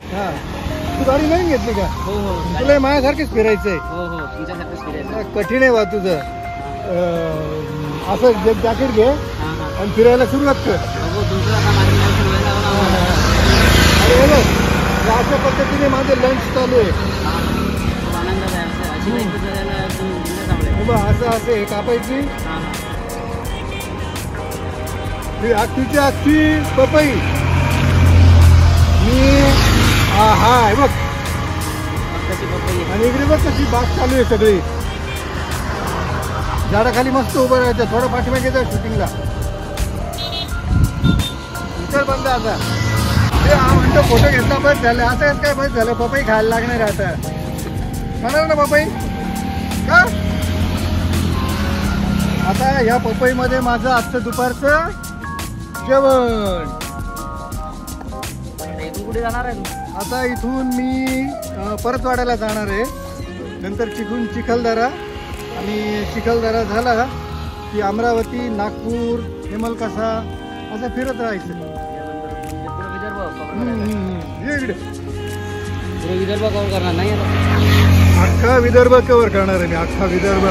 हा तू गाडी नवीन घेतली का? हो हो तुला माझ्यासारखंच फिरायचंय. हो हो तुमच्यासारखंच फिरायचं. कठीण आहे बा तुझं. असं जॅकेट घे हां हां आणि फिरायला सुरुवात कर. हो तुमचं आता माझं लाईफ व्हायला हवं ना. अरे बघ अशा पद्धतीने माझं लंच चालू आहे. खूप आनंदात आहे. अशी लाईफ जगायला तुम्ही जिल्ह्यात आवडेल. हे बघ असं असं हे कापायची. हां हां ही अख्खीची अख्खी पपई मी हा हे बघ. फक्तची पपई आहे. आणि इकडे बघ कशी बाग चालू आहे सगळी. झाडाखाली मस्त उभं राहायचं. थोडं पाठीमागे जा शूटिंगला. उतर बंद आता. ते हा म्हणतो फोटो घेतला बस झालं. असं काय बस झालं. पपई खायला लागणार आहे आता. खाणार ना पपई का? आता ह्या पपईमध्ये माझं आजचं दुपारचं जेवण. इथून कुठे जाणार आहे तू? आता इथून मी परतवाड्याला जाणार आहे. नंतर तिथून चिखलदरा आणि चिखलदरा झाला की अमरावती, नागपूर, हेमलकसा असं फिरत राहायचं. पुढे विदर्भ cover करायचं. ये इकडे. पुढे विदर्भ कव्हर करणार नाही आता. अख्खा विदर्भ कव्हर करणार आहे मी. अख्खा विदर्भ.